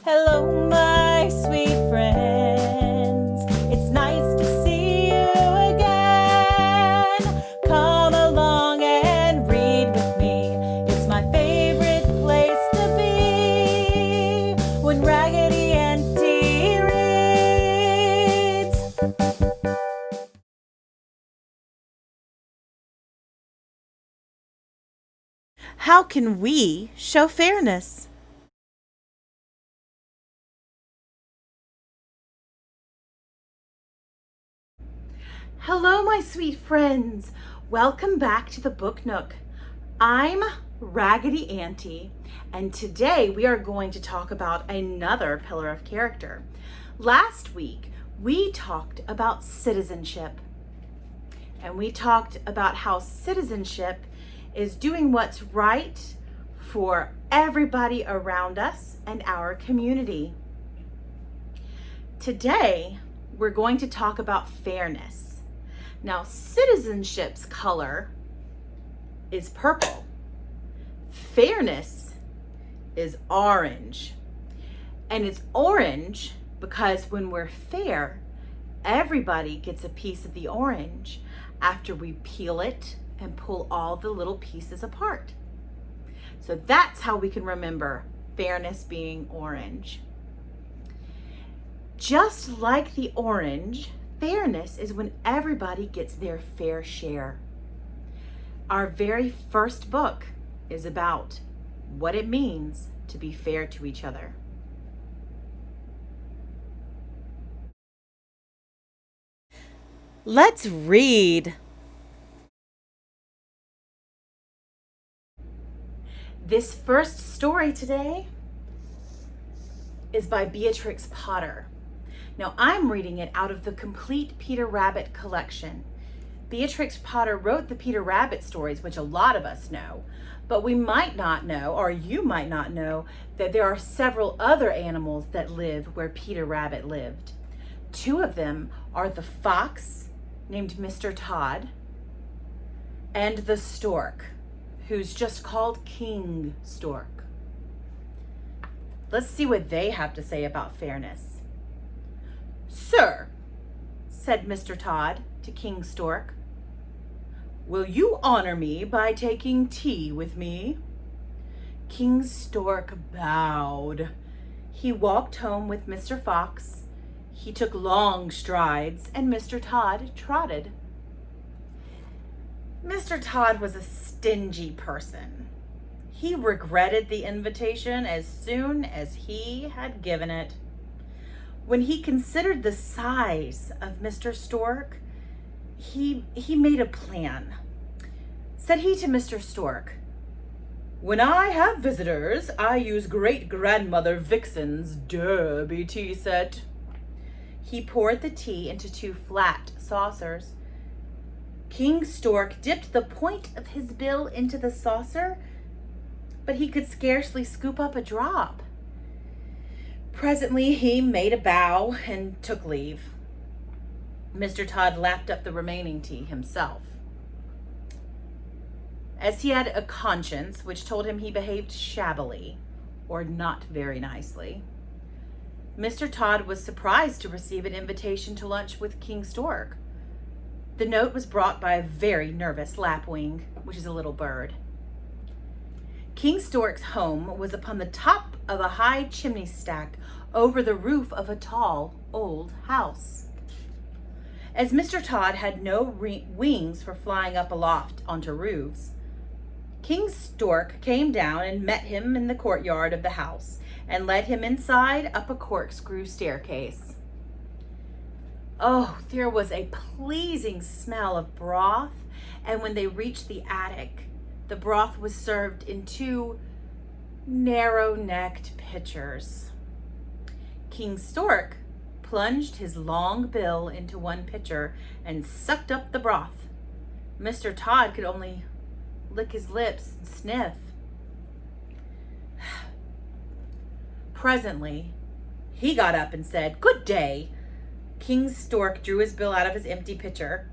Hello, my sweet friends. It's nice to see you again. Come along and read with me. It's my favorite place to be when Raggedy Auntie reads. How can we show fairness? Hello, my sweet friends. Welcome back to the Book Nook. I'm Raggedy Auntie, and today we are going to talk about another pillar of character. Last week, we talked about citizenship, and we talked about how citizenship is doing what's right for everybody around us and our community. Today, we're going to talk about fairness. Now, citizenship's color is purple. Fairness is orange. And it's orange because when we're fair, everybody gets a piece of the orange after we peel it and pull all the little pieces apart. So that's how we can remember fairness being orange. Just like the orange, fairness is when everybody gets their fair share. Our very first book is about what it means to be fair to each other. Let's read. This first story today is by Beatrix Potter. Now, I'm reading it out of the Complete Peter Rabbit collection. Beatrix Potter wrote the Peter Rabbit stories, which a lot of us know, but we might not know, or you might not know, that there are several other animals that live where Peter Rabbit lived. Two of them are the fox, named Mr. Todd, and the stork, who's just called King Stork. Let's see what they have to say about fairness. "Sir," said Mr. Todd to King Stork, "will you honor me by taking tea with me?" King Stork bowed. He walked home with Mr. Fox. He took long strides, and Mr. Todd trotted. Mr. Todd was a stingy person. He regretted the invitation as soon as he had given it. When he considered the size of Mr. Stork, he made a plan. Said he to Mr. Stork, "When I have visitors, I use great-grandmother Vixen's Derby tea set." He poured the tea into two flat saucers. King Stork dipped the point of his bill into the saucer, but he could scarcely scoop up a drop. Presently, he made a bow and took leave. Mr. Todd lapped up the remaining tea himself. As he had a conscience which told him he behaved shabbily, or not very nicely, Mr. Todd was surprised to receive an invitation to lunch with King Stork. The note was brought by a very nervous lapwing, which is a little bird. King Stork's home was upon the top of a high chimney stack over the roof of a tall, old house. As Mr. Todd had no wings for flying up aloft onto roofs, King Stork came down and met him in the courtyard of the house and led him inside up a corkscrew staircase. Oh, there was a pleasing smell of broth, and when they reached the attic, the broth was served in two narrow-necked pitchers. King Stork plunged his long bill into one pitcher and sucked up the broth. Mr. Todd could only lick his lips and sniff. Presently, he got up and said, "Good day." King Stork drew his bill out of his empty pitcher.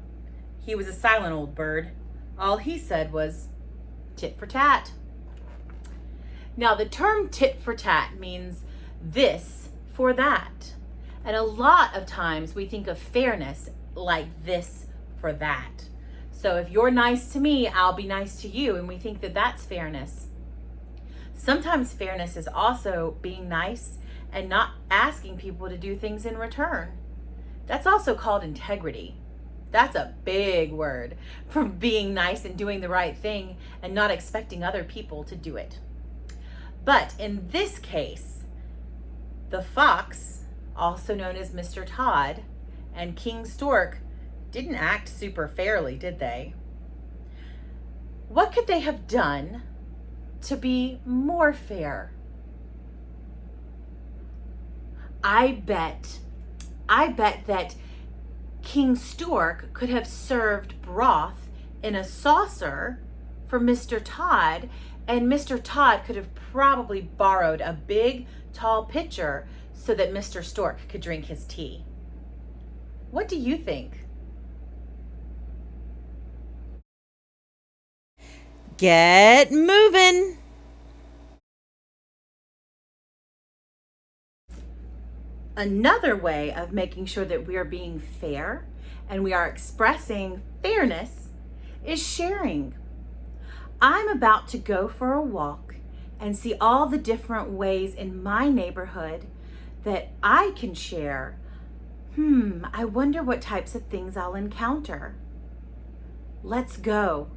He was a silent old bird. All he said was, "Tit for tat." Now, the term tit for tat means this for that. And a lot of times we think of fairness like this for that. So if you're nice to me, I'll be nice to you, and we think that that's fairness. Sometimes fairness is also being nice and not asking people to do things in return. That's also called integrity. That's a big word for being nice and doing the right thing and not expecting other people to do it. But in this case, the fox, also known as Mr. Todd, and King Stork didn't act super fairly, did they? What could they have done to be more fair? I bet that King Stork could have served broth in a saucer for Mr. Todd, and Mr. Todd could have probably borrowed a big, tall pitcher so that Mr. Stork could drink his tea. What do you think? Get moving. Another way of making sure that we are being fair and we are expressing fairness is sharing. I'm about to go for a walk and see all the different ways in my neighborhood that I can share. I wonder what types of things I'll encounter. Let's go.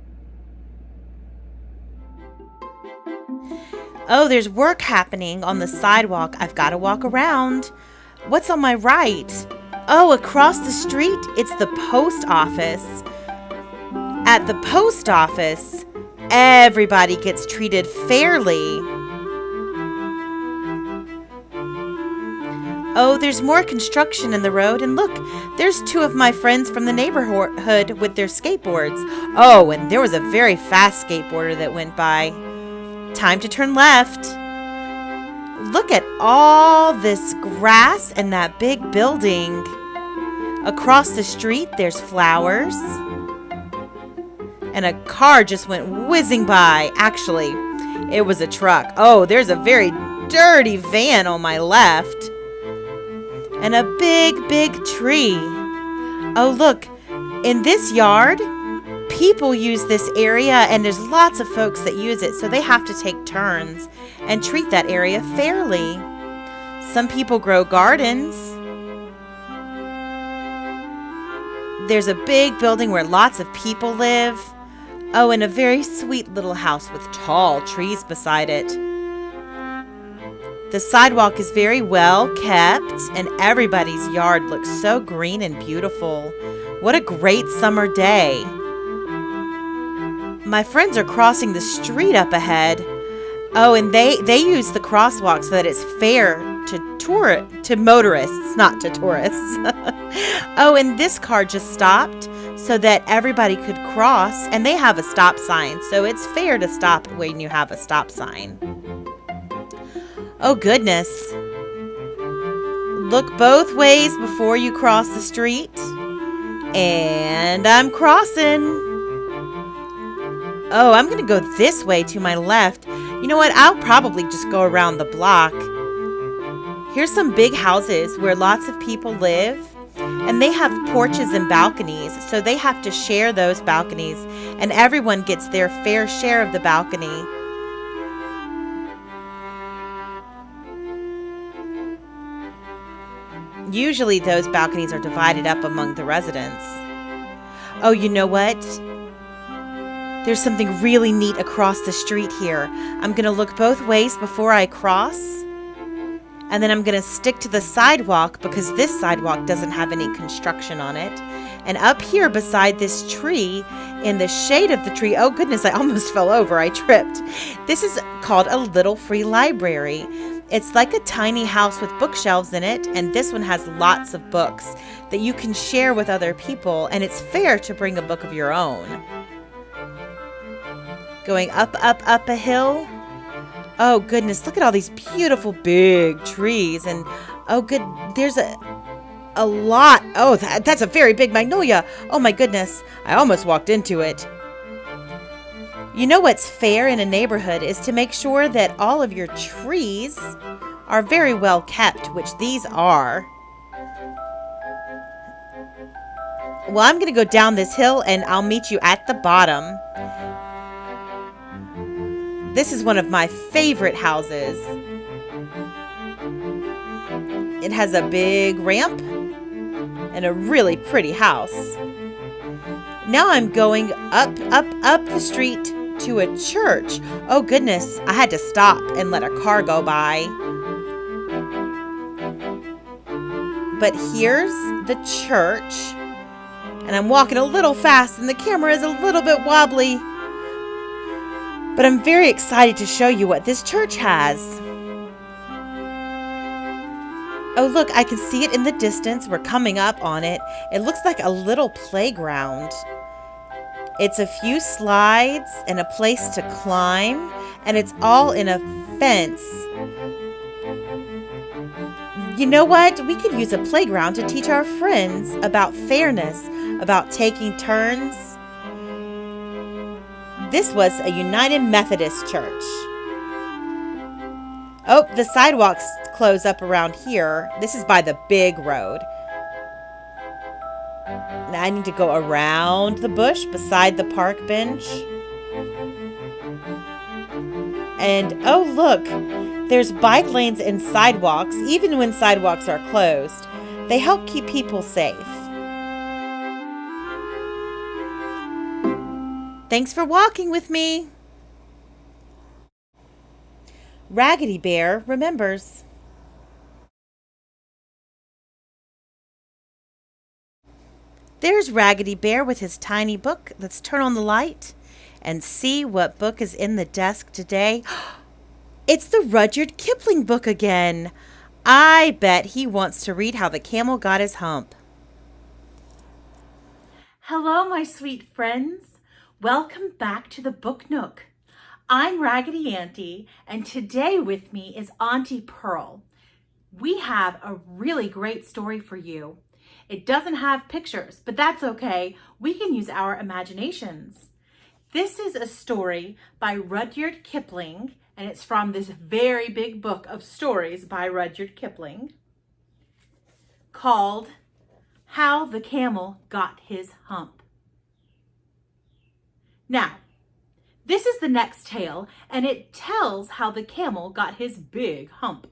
Oh, there's work happening on the sidewalk. I've got to walk around. What's on my right? Oh, across the street, it's the post office. At the post office, everybody gets treated fairly. Oh, there's more construction in the road, and look, there's two of my friends from the neighborhood with their skateboards. Oh, and there was a very fast skateboarder that went by. Time to turn left. Look at all this grass and that big building. Across the street, there's flowers. And a car just went whizzing by. Actually, it was a truck. Oh, there's a very dirty van on my left. And a big, big tree. Oh, look, in this yard, people use this area, and there's lots of folks that use it, so they have to take turns and treat that area fairly. Some people grow gardens. There's a big building where lots of people live. Oh, and a very sweet little house with tall trees beside it. The sidewalk is very well kept, and everybody's yard looks so green and beautiful. What a great summer day. My friends are crossing the street up ahead. Oh, and they use the crosswalk so that it's fair to motorists, not to tourists. Oh, and this car just stopped so that everybody could cross, and they have a stop sign, so it's fair to stop when you have a stop sign. Oh, goodness. Look both ways before you cross the street. And I'm crossing. Oh, I'm going to go this way to my left. You know what? I'll probably just go around the block. Here's some big houses where lots of people live. And they have porches and balconies, so they have to share those balconies. And everyone gets their fair share of the balcony. Usually those balconies are divided up among the residents. Oh, you know what? There's something really neat across the street here. I'm going to look both ways before I cross. And then I'm going to stick to the sidewalk because this sidewalk doesn't have any construction on it. And up here beside this tree, in the shade of the tree, oh goodness, I almost fell over. I tripped. This is called a little free library. It's like a tiny house with bookshelves in it, and this one has lots of books that you can share with other people, and it's fair to bring a book of your own. Going up a hill. Oh goodness, look at all these beautiful big trees, and oh good, there's a lot. Oh, that's a very big magnolia. Oh my goodness, I almost walked into it. You know what's fair in a neighborhood is to make sure that all of your trees are very well kept, which these are. Well, I'm going to go down this hill and I'll meet you at the bottom. This is one of my favorite houses. It has a big ramp and a really pretty house. Now I'm going up the street to a church. Oh goodness, I had to stop and let a car go by. But here's the church. And I'm walking a little fast and the camera is a little bit wobbly. But I'm very excited to show you what this church has. Oh look, I can see it in the distance. We're coming up on it. It looks like a little playground. It's a few slides and a place to climb, and it's all in a fence. You know what? We could use a playground to teach our friends about fairness, about taking turns. This was a United Methodist church. Oh, the sidewalks close up around here. This is by the big road. Now I need to go around the bush beside the park bench. And oh look, there's bike lanes and sidewalks, even when sidewalks are closed. They help keep people safe. Thanks for walking with me. Raggedy Bear remembers. There's Raggedy Bear with his tiny book. Let's turn on the light and see what book is in the desk today. It's the Rudyard Kipling book again. I bet he wants to read how the camel got his hump. Hello, my sweet friends. Welcome back to the Book Nook. I'm Raggedy Auntie, and today with me is Auntie Pearl. We have a really great story for you. It doesn't have pictures, but that's okay. We can use our imaginations. This is a story by Rudyard Kipling, and it's from this very big book of stories by Rudyard Kipling called How the Camel Got His Hump. Now, this is the next tale, and it tells how the camel got his big hump.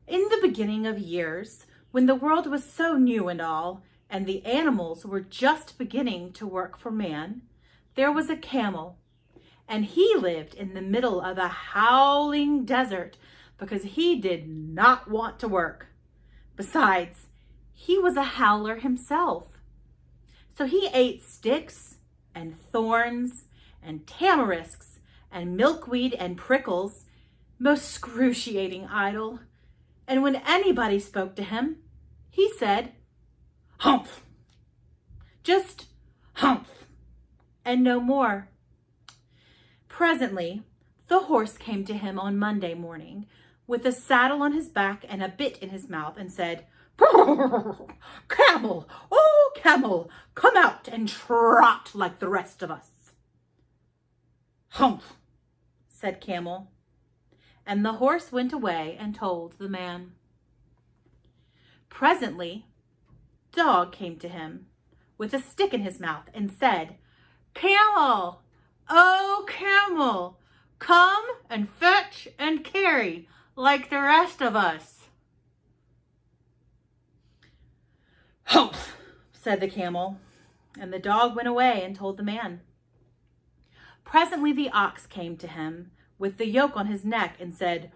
In the beginning of years, when the world was so new and all, and the animals were just beginning to work for man, there was a camel, and he lived in the middle of a howling desert because he did not want to work. Besides, he was a howler himself. So he ate sticks and thorns and tamarisks and milkweed and prickles, most excruciating idle. And when anybody spoke to him, he said, "Humph!" Just humph, and no more. Presently, the horse came to him on Monday morning with a saddle on his back and a bit in his mouth and said, "Camel, oh camel, come out and trot like the rest of us." "Humph," said Camel, and the horse went away and told the man. Presently, Dog came to him with a stick in his mouth and said, "Camel, oh camel, come and fetch and carry like the rest of us." "Humph," said the camel, and the dog went away and told the man. Presently the ox came to him with the yoke on his neck and said,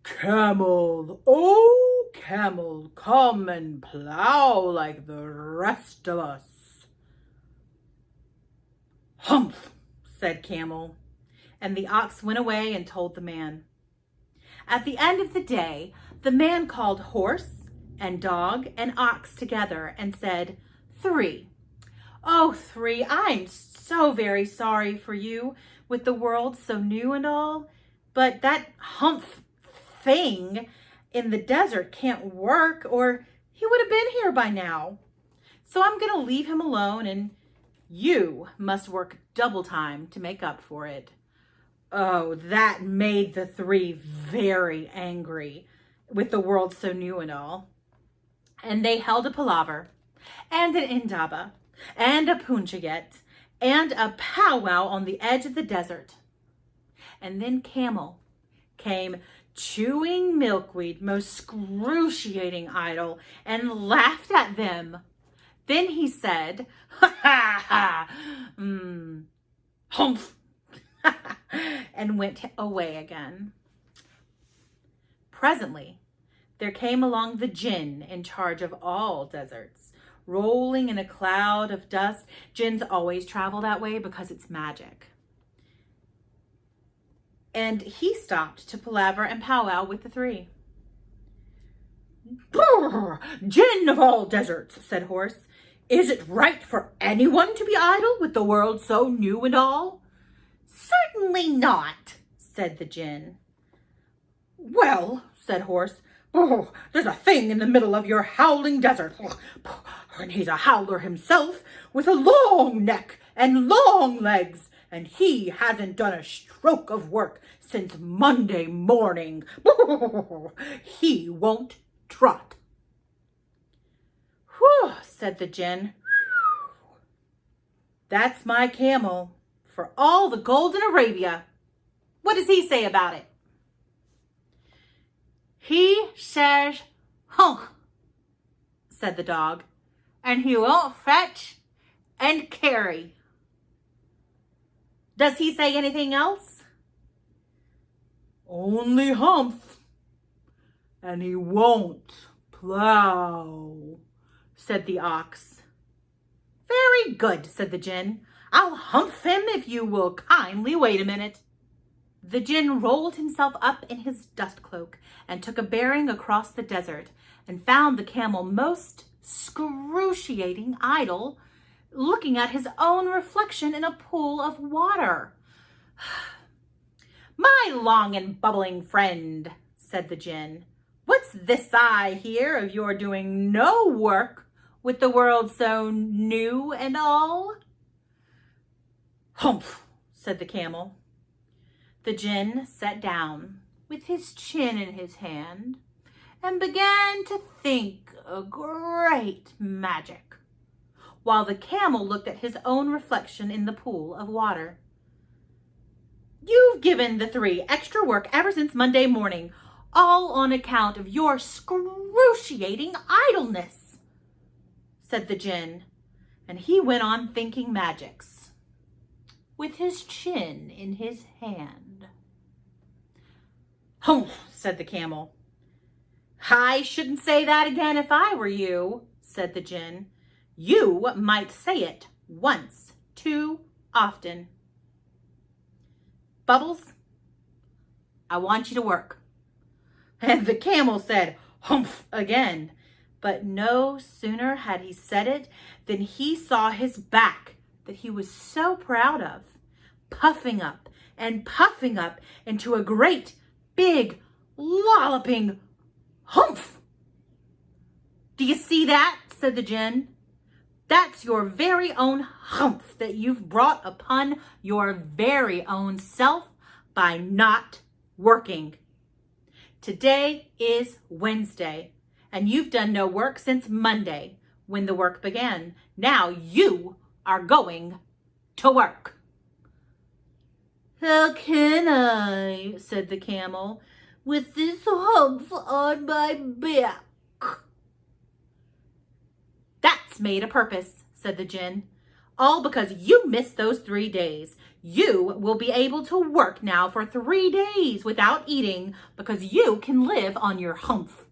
"Camel, oh camel, come and plow like the rest of us." "Humph," said Camel, and the ox went away and told the man. At the end of the day, the man called horse and dog and ox together and said, "Three. Oh, three, I'm so very sorry for you with the world so new and all, but that humph thing in the desert can't work or he would have been here by now. So I'm going to leave him alone and you must work double time to make up for it. Oh, that made the three very angry with the world so new and all. And they held a palaver, and an indaba, and a punchayet, and a powwow on the edge of the desert. And then Camel came chewing milkweed, most excruciating idle, and laughed at them. Then he said, ha ha ha, humph, and went away again. Presently, there came along the djinn in charge of all deserts, rolling in a cloud of dust. Jinns always travel that way because it's magic. And he stopped to palaver and powwow with the three. "Brr, Jinn of all deserts," said Horse, "is it right for anyone to be idle with the world so new and all?" "Certainly not," said the Jinn. "Well," said Horse, "there's a thing in the middle of your howling desert, and he's a howler himself, with a long neck and long legs, and he hasn't done a stroke of work since Monday morning. He won't trot." "Whew," said the Jinn. "That's my camel, for all the gold in Arabia. What does he say about it?" "He says, honk," said the dog, "and he won't fetch and carry." "Does he say anything else?" "Only humph, and he won't plow," said the ox. "Very good," said the Jinn. "I'll humph him if you will kindly wait a minute." The Jinn rolled himself up in his dust cloak and took a bearing across the desert, and found the camel most excruciating idle, looking at his own reflection in a pool of water. "My long and bubbling friend," said the Jinn, "what's this I hear of your doing no work with the world so new and all?" "Humph," said the camel. The Jinn sat down with his chin in his hand and began to think a great magic, while the camel looked at his own reflection in the pool of water. "You've given the three extra work ever since Monday morning, all on account of your excruciating idleness," said the Jinn, and he went on thinking magics, with his chin in his hand. "Humph," said the camel. "I shouldn't say that again if I were you," said the Jinn. "You might say it once too often. Bubbles, I want you to work." And the camel said, "Humph," again. But no sooner had he said it than he saw his back that he was so proud of, puffing up and puffing up into a great, big, lolloping humph. "Do you see that?" said the Jinn. "That's your very own humph that you've brought upon your very own self by not working. Today is Wednesday, and you've done no work since Monday, when the work began. Now you are going to work." "How can I," said the camel, "with this humph on my back?" "That's made a purpose," said the Jinn. "All because you missed those 3 days. You will be able to work now for 3 days without eating, because you can live on your humph.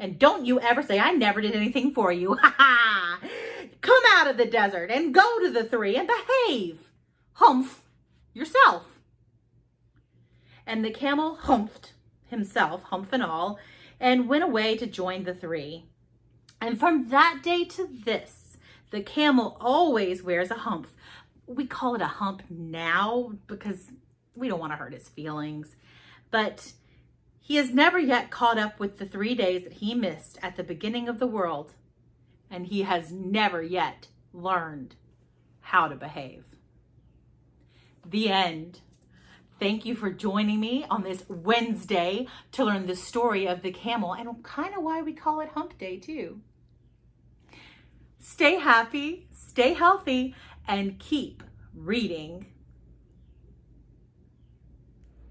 And don't you ever say I never did anything for you. Ha ha! Come out of the desert and go to the three and behave. Humph yourself." And the camel humphed himself, humph and all, and went away to join the three. And from that day to this, the camel always wears a humph. We call it a hump now because we don't want to hurt his feelings. But he has never yet caught up with the 3 days that he missed at the beginning of the world. And he has never yet learned how to behave. The end. Thank you for joining me on this Wednesday to learn the story of the camel and kind of why we call it Hump Day too. Stay happy, stay healthy, and keep reading.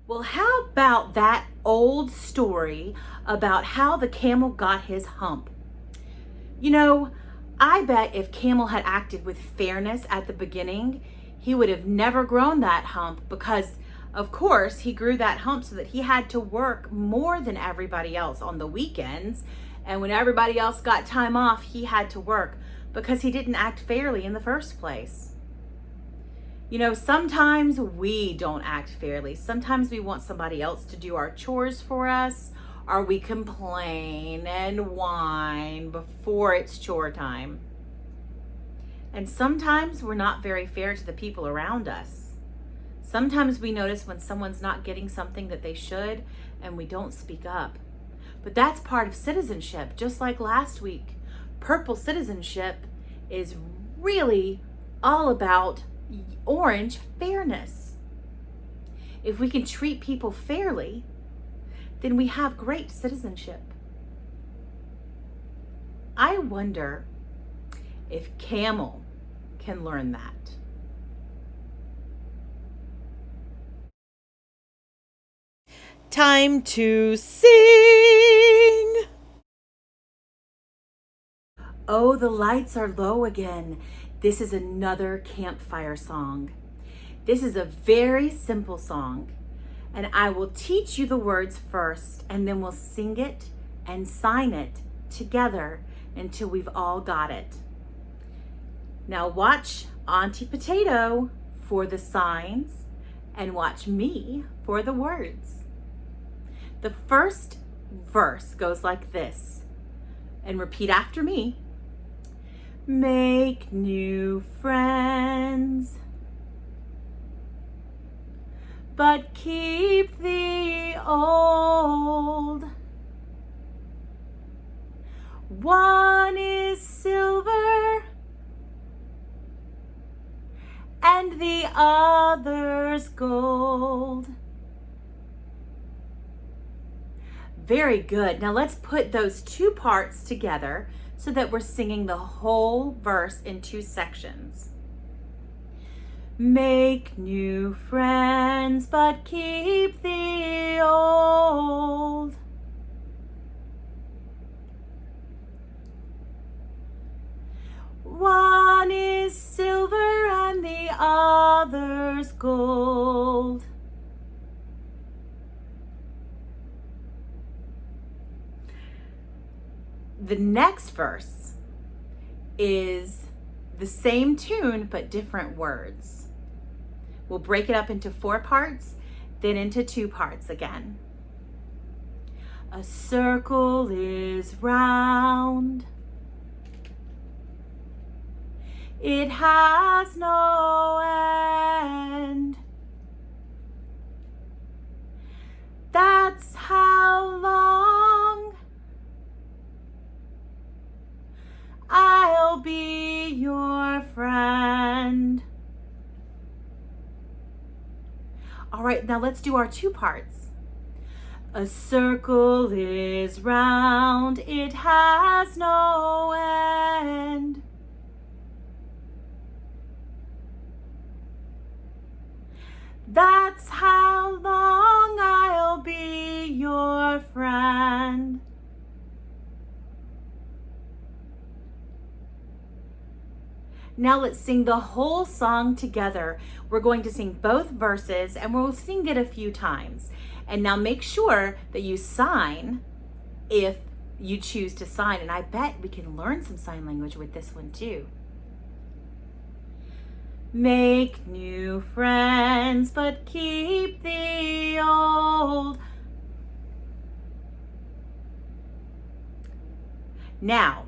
Well, how about that old story about how the camel got his hump? You know, I bet if Camel had acted with fairness at the beginning, he would have never grown that hump because, of course, he grew that hump so that he had to work more than everybody else on the weekends. And when everybody else got time off, he had to work because he didn't act fairly in the first place. You know, sometimes we don't act fairly. Sometimes we want somebody else to do our chores for us, or we complain and whine before it's chore time. And sometimes we're not very fair to the people around us. Sometimes we notice when someone's not getting something that they should, and we don't speak up. But that's part of citizenship, just like last week. Purple citizenship is really all about orange fairness. If we can treat people fairly, then we have great citizenship. I wonder if Camel can learn that. Time to sing! Oh, the lights are low again. This is another campfire song. This is a very simple song, and I will teach you the words first, and then we'll sing it and sign it together until we've all got it. Now watch Auntie Potato for the signs and watch me for the words. The first verse goes like this, and repeat after me. Make new friends, but keep the old. One is silver and the other's gold. Very good. Now let's put those two parts together so that we're singing the whole verse in two sections. Make new friends, but keep the old. One is silver and the other's gold. The next verse is the same tune but different words. We'll break it up into 4 parts, then into 2 parts again. A circle is round. It has no end. That's how long I'll be your friend. All right, now let's do our 2 parts. A circle is round, it has no end. That's how long I'll be your friend. Now let's sing the whole song together. We're going to sing both verses and we'll sing it a few times. And now make sure that you sign if you choose to sign. And I bet we can learn some sign language with this one too. Make new friends, but keep the old. Now,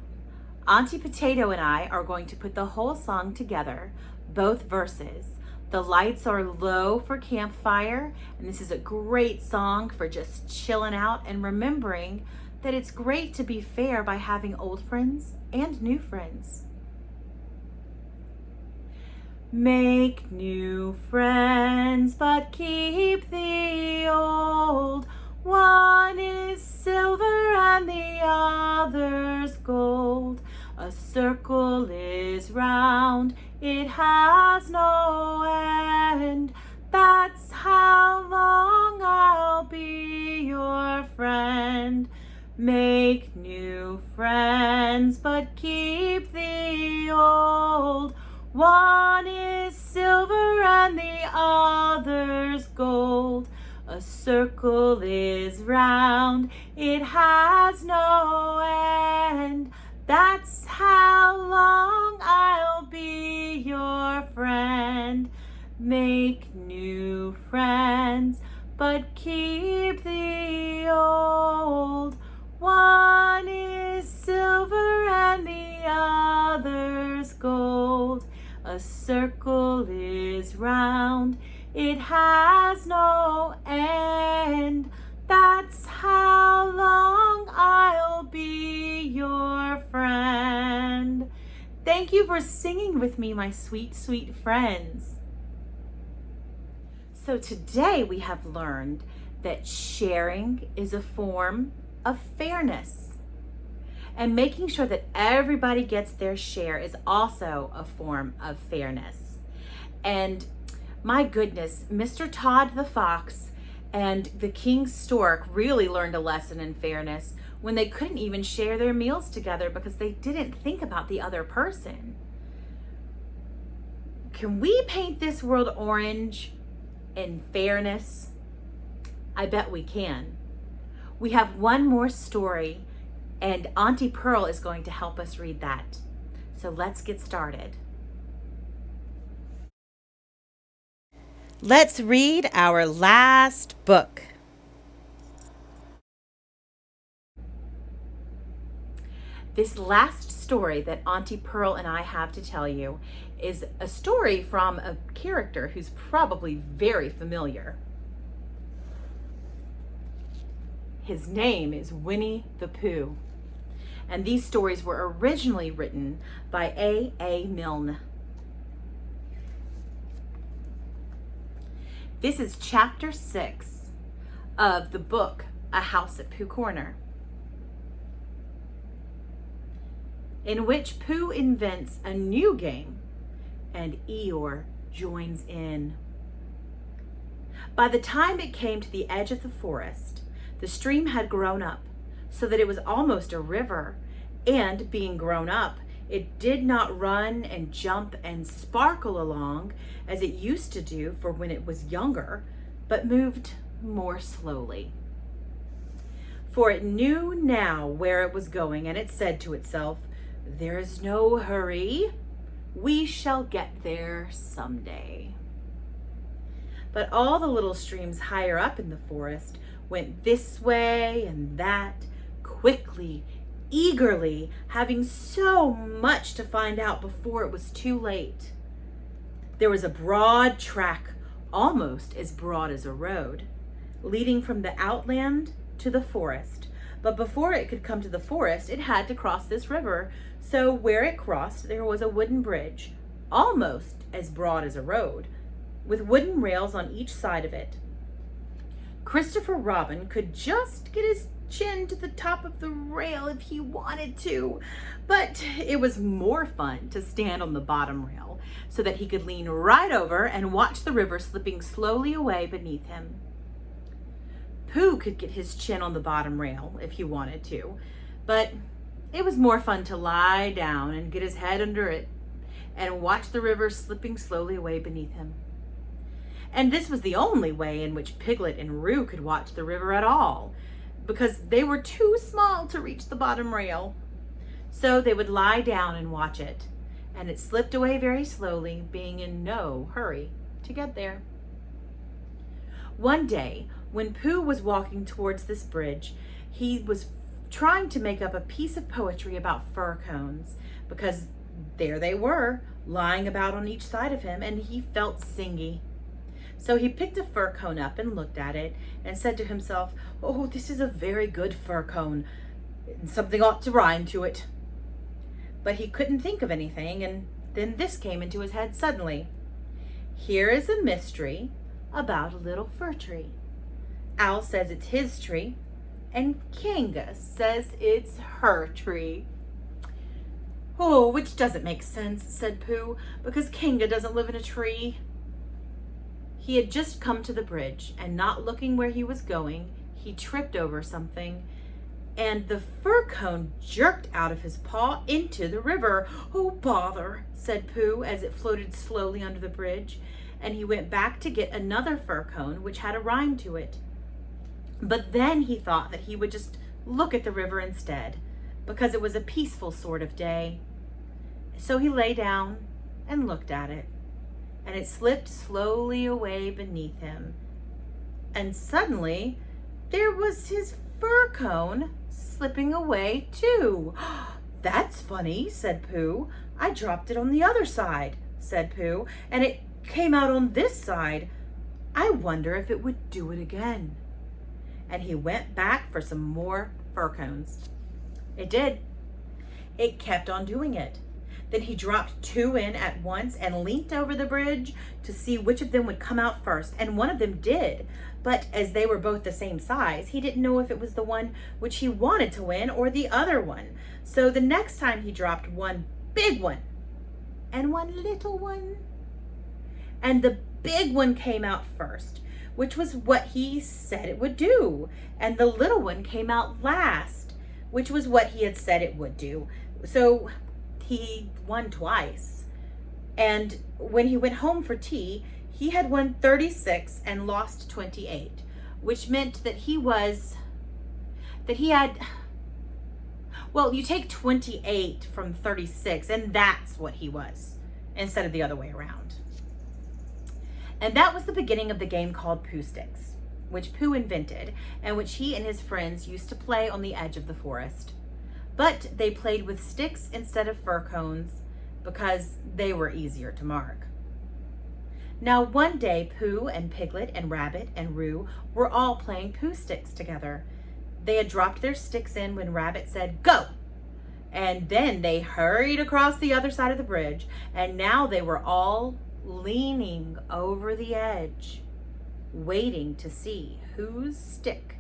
Auntie Potato and I are going to put the whole song together, both verses. The lights are low for campfire, and this is a great song for just chilling out and remembering that it's great to be fair by having old friends and new friends. Make new friends, but keep the old. One is silver and the other's gold. A circle is round, it has no end. That's how long I'll be your friend. Make new friends, but keep the old. One is silver and the other's gold. A circle is round, it has no end. That's how long I'll be your friend. Make new friends, but keep the old. One is silver and the other's gold. A circle is round, it has no end. That's how long I'll be your friend. Thank you for singing with me, my sweet, sweet friends. So today we have learned that sharing is a form of fairness. And making sure that everybody gets their share is also a form of fairness. And my goodness, Mr. Todd the Fox and the King Stork really learned a lesson in fairness when they couldn't even share their meals together because they didn't think about the other person. Can we paint this world orange in fairness? I bet we can. We have one more story, and Auntie Pearl is going to help us read that. So let's get started. Let's read our last book. This last story that Auntie Pearl and I have to tell you is a story from a character who's probably very familiar. His name is Winnie the Pooh. And these stories were originally written by A. Milne. This is chapter 6 of the book A House at Pooh Corner, in which Pooh invents a new game and Eeyore joins in. By the time it came to the edge of the forest, the stream had grown up so that it was almost a river, and being grown up, it did not run and jump and sparkle along as it used to do for when it was younger, but moved more slowly. For it knew now where it was going, and it said to itself, "There is no hurry. We shall get there someday." But all the little streams higher up in the forest went this way and that, quickly, eagerly, having so much to find out before it was too late. There was a broad track, almost as broad as a road, leading from the outland to the forest. But before it could come to the forest, it had to cross this river. So where it crossed, there was a wooden bridge, almost as broad as a road, with wooden rails on each side of it. Christopher Robin could just get his chin to the top of the rail if he wanted to, but it was more fun to stand on the bottom rail so that he could lean right over and watch the river slipping slowly away beneath him. Pooh could get his chin on the bottom rail if he wanted to, but it was more fun to lie down and get his head under it and watch the river slipping slowly away beneath him. And this was the only way in which Piglet and Roo could watch the river at all, because they were too small to reach the bottom rail. So they would lie down and watch it, and it slipped away very slowly, being in no hurry to get there. One day, when Pooh was walking towards this bridge, he was trying to make up a piece of poetry about fir cones, because there they were, lying about on each side of him, and he felt singy. So he picked a fir cone up and looked at it and said to himself, "Oh, this is a very good fir cone. Something ought to rhyme to it." But he couldn't think of anything, and then this came into his head suddenly. Here is a mystery about a little fir tree. Owl says it's his tree, and Kanga says it's her tree. Oh, which doesn't make sense, said Pooh, because Kanga doesn't live in a tree. He had just come to the bridge, and not looking where he was going, he tripped over something, and the fir cone jerked out of his paw into the river. Oh, bother, said Pooh as it floated slowly under the bridge, and he went back to get another fir cone, which had a rhyme to it. But then he thought that he would just look at the river instead, because it was a peaceful sort of day. So he lay down and looked at it, and it slipped slowly away beneath him. And suddenly, there was his fir cone slipping away too. That's funny, said Pooh. I dropped it on the other side, said Pooh, and it came out on this side. I wonder if it would do it again. And he went back for some more fir cones. It did. It kept on doing it. Then he dropped 2 in at once and leaned over the bridge to see which of them would come out first, and one of them did. But as they were both the same size, he didn't know if it was the one which he wanted to win or the other one. So the next time he dropped one big one and one little one. And the big one came out first, which was what he said it would do. And the little one came out last, which was what he had said it would do. So he won twice. And when he went home for tea, he had won 36 and lost 28, which meant that well, you take 28 from 36, and that's what he was, instead of the other way around. And that was the beginning of the game called Pooh Sticks, which Pooh invented, and which he and his friends used to play on the edge of the forest. But they played with sticks instead of fir cones because they were easier to mark. Now one day, Pooh and Piglet and Rabbit and Roo were all playing Pooh Sticks together. They had dropped their sticks in when Rabbit said, "Go!" And then they hurried across the other side of the bridge, and now they were all leaning over the edge, waiting to see whose stick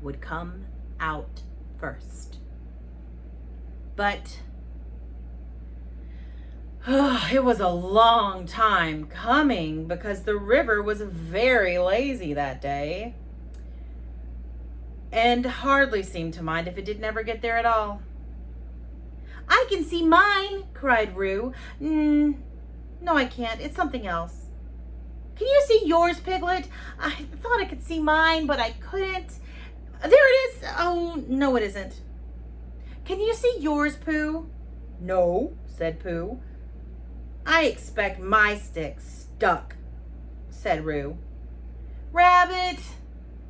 would come out first. But it was a long time coming because the river was very lazy that day and hardly seemed to mind if it didn't ever get there at all. "I can see mine," cried Roo. No, I can't. It's something else." "Can you see yours, Piglet? I thought I could see mine, but I couldn't." "There it is." "Oh, no, it isn't." "Can you see yours, Pooh?" "No," said Pooh. "I expect my stick stuck," said Roo. "Rabbit,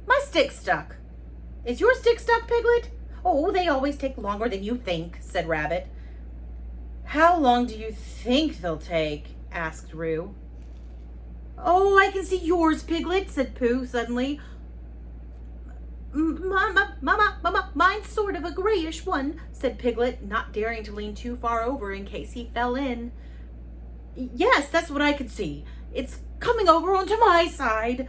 my stick's stuck." "Is your stick stuck, Piglet?" "Oh, they always take longer than you think," said Rabbit. "How long do you think they'll take?" asked Roo. "Oh, I can see yours, Piglet," said Pooh suddenly. Mama, mine's sort of a grayish one," said Piglet, not daring to lean too far over in case he fell in. "Yes, that's what I could see. It's coming over onto my side."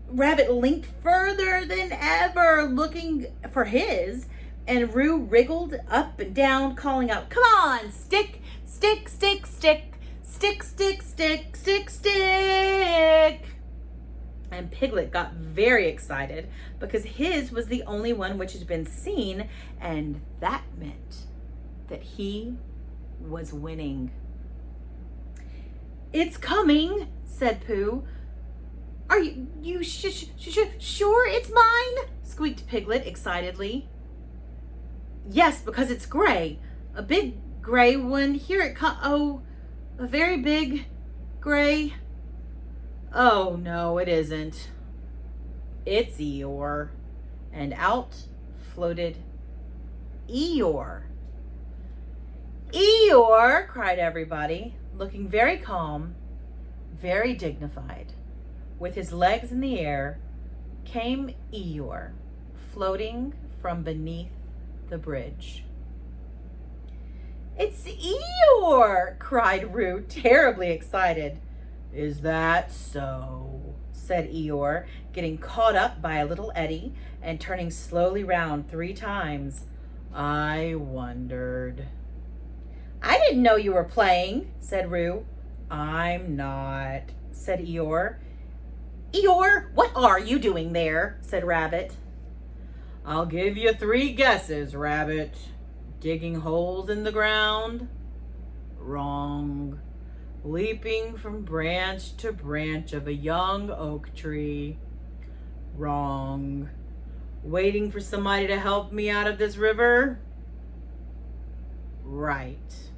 Rabbit leaned further than ever, looking for his, and Roo wriggled up and down, calling out, "Come on, stick, stick, stick, stick, stick, stick, stick, stick, stick." And Piglet got very excited because his was the only one which had been seen, and that meant that he was winning. "It's coming," said Pooh. "Are you sure it's mine?" squeaked Piglet excitedly. "Yes, because it's gray. A big gray one. Here it comes. Oh, a very big gray. Oh, no, it isn't. It's Eeyore." And out floated Eeyore. "Eeyore!" cried everybody, looking very calm, very dignified. With his legs in the air came Eeyore, floating from beneath the bridge. "It's Eeyore!" cried Roo, terribly excited. "Is that so?" said Eeyore, getting caught up by a little eddy and turning slowly round 3 times. "I wondered." "I didn't know you were playing," said Roo. "I'm not," said Eeyore. "Eeyore, what are you doing there?" said Rabbit. "I'll give you 3 guesses, Rabbit. Digging holes in the ground? Wrong. Leaping from branch to branch of a young oak tree? Wrong. Waiting for somebody to help me out of this river? Right.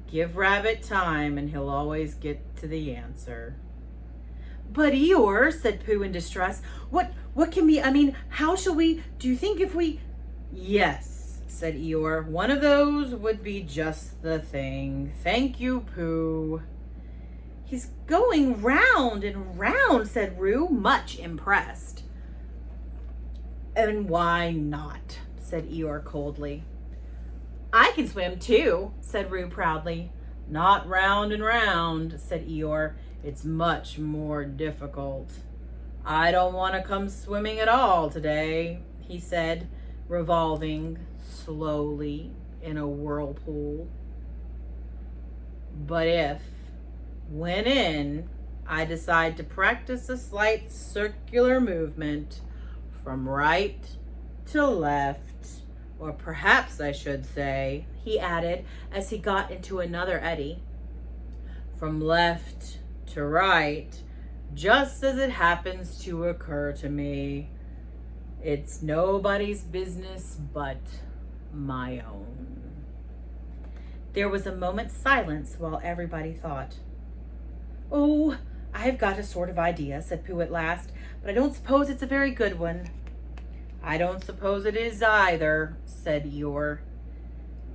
Give Rabbit time and he'll always get to the answer." "But Eeyore," said Pooh in distress, what can be, how shall we, do you think if we..." "Yes," said Eeyore, "one of those would be just the thing. Thank you, Pooh." "He's going round and round," said Roo, much impressed. "And why not?" said Eeyore coldly. "I can swim too," said Roo proudly. "Not round and round," said Eeyore. "It's much more difficult." "I don't want to come swimming at all today," he said, revolving slowly in a whirlpool. "But if, when in, I decide to practice a slight circular movement from right to left, or perhaps I should say," he added as he got into another eddy, "from left to right, just as it happens to occur to me, it's nobody's business but my own." There was a moment's silence while everybody thought. "Oh, I've got a sort of idea," said Pooh at last, "but I don't suppose it's a very good one." "I don't suppose it is either," said Eeyore.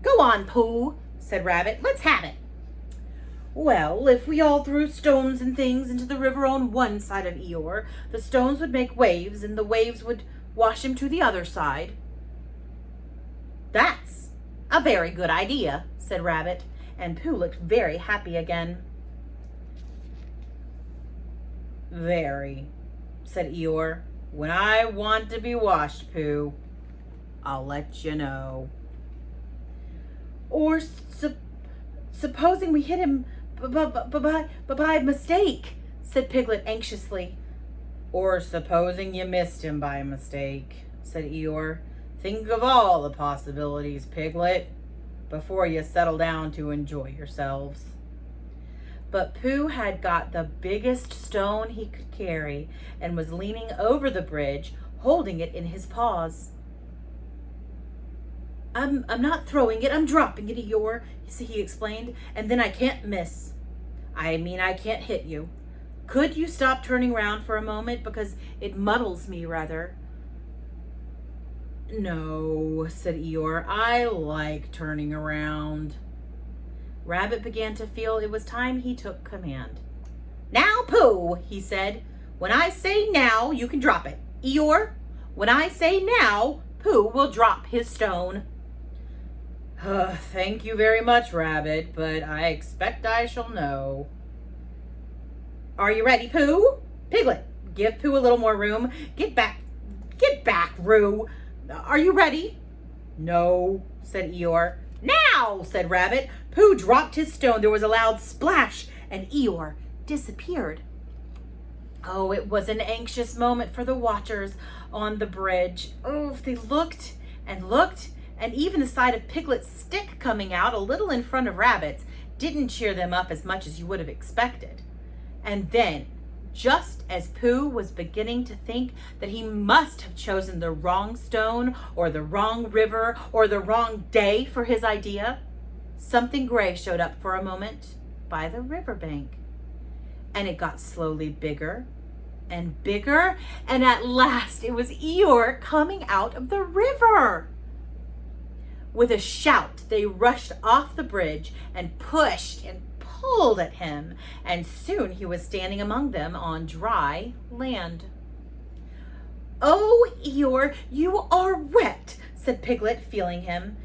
"Go on, Pooh," said Rabbit. "Let's have it." "Well, if we all threw stones and things into the river on one side of Eeyore, the stones would make waves, and the waves would wash him to the other side." "That's a very good idea," said Rabbit, and Pooh looked very happy again. "Very," said Eeyore. "When I want to be washed, Pooh, I'll let you know." "Or supposing we hit him by mistake," said Piglet anxiously. "Or supposing you missed him by mistake," said Eeyore. "Think of all the possibilities, Piglet, before you settle down to enjoy yourselves." But Pooh had got the biggest stone he could carry and was leaning over the bridge, holding it in his paws. I'm not throwing it, I'm dropping it, Eeyore," he explained, "and then I can't miss. I can't hit you. Could you stop turning round for a moment, because it muddles me rather?" "No," said Eeyore, "I like turning around." Rabbit began to feel it was time he took command. "Now, Pooh," he said. "When I say now, you can drop it. Eeyore, when I say now, Pooh will drop his stone." "Thank you very much, Rabbit, but I expect I shall know." "Are you ready, Pooh?" "Piglet, give Pooh a little more room. Get back, Roo. Are you ready?" "No," said Eeyore. "Now," said Rabbit. Pooh dropped his stone. There was a loud splash, and Eeyore disappeared. Oh, it was an anxious moment for the watchers on the bridge. Oh, they looked and looked, and even the sight of Piglet's stick coming out a little in front of Rabbit's didn't cheer them up as much as you would have expected. And then, just as Pooh was beginning to think that he must have chosen the wrong stone or the wrong river or the wrong day for his idea, something gray showed up for a moment by the riverbank. And it got slowly bigger and bigger, and at last it was Eeyore coming out of the river. With a shout, they rushed off the bridge and pushed and pulled at him, and soon he was standing among them on dry land. "Oh, Eeyore, you are wet," said Piglet, feeling him.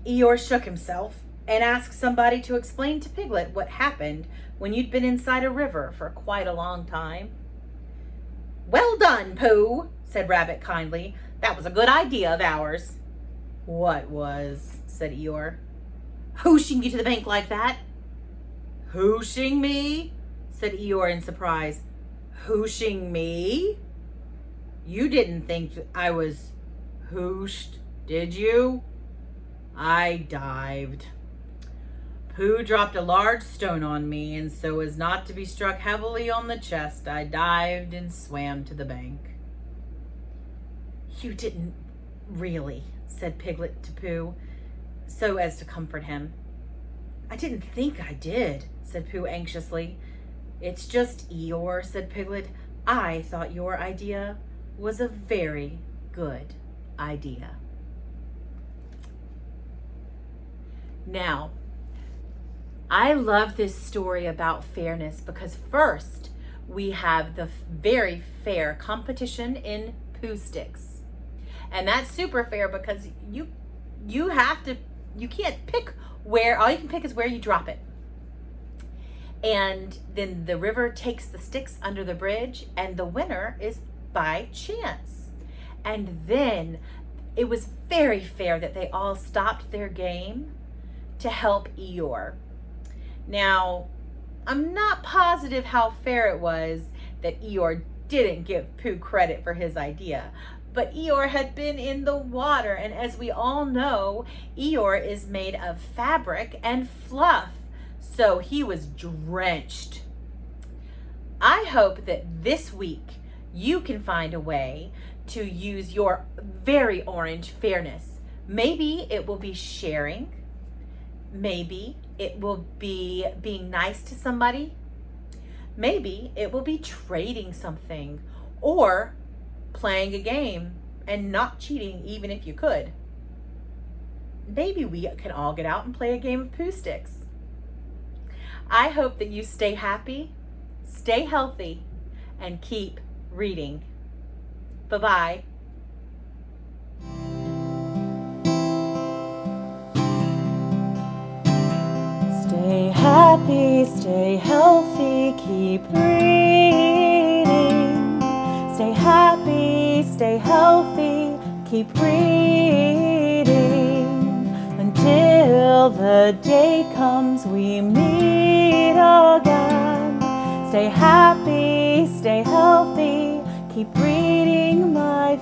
Eeyore shook himself. and ask somebody to explain to Piglet what happened when you'd been inside a river for quite a long time. Well done, Pooh, said Rabbit kindly. That was a good idea of ours. What was? Said Eeyore. Hooshing you to the bank like that. Hooshing me? Said Eeyore in surprise. Hooshing me? You didn't think I was hooshed, did you? I dived. Pooh dropped a large stone on me, and so as not to be struck heavily on the chest, I dived and swam to the bank. You didn't really, said Piglet to Pooh, so as to comfort him. I didn't think I did, said Pooh anxiously. It's just Eeyore, said Piglet. I thought your idea was a very good idea. Now, I love this story about fairness because first we have the very fair competition in Pooh Sticks. And that's super fair because you can't pick where, all you can pick is where you drop it. And then the river takes the sticks under the bridge and the winner is by chance. And then it was very fair that they all stopped their game to help Eeyore. Now, I'm not positive how fair it was that Eeyore didn't give Pooh credit for his idea. But Eeyore had been in the water, and as we all know, Eeyore is made of fabric and fluff, so he was drenched. I hope that this week you can find a way to use your very orange fairness. Maybe it will be sharing. Maybe it will be being nice to somebody. Maybe it will be trading something or playing a game and not cheating even if you could. Maybe we can all get out and play a game of Pooh Sticks. I hope that you stay happy, stay healthy, and keep reading. Bye-bye. Stay happy, stay healthy, keep reading. Stay happy, stay healthy, keep reading. Until the day comes we meet again. Stay happy, stay healthy, keep reading, my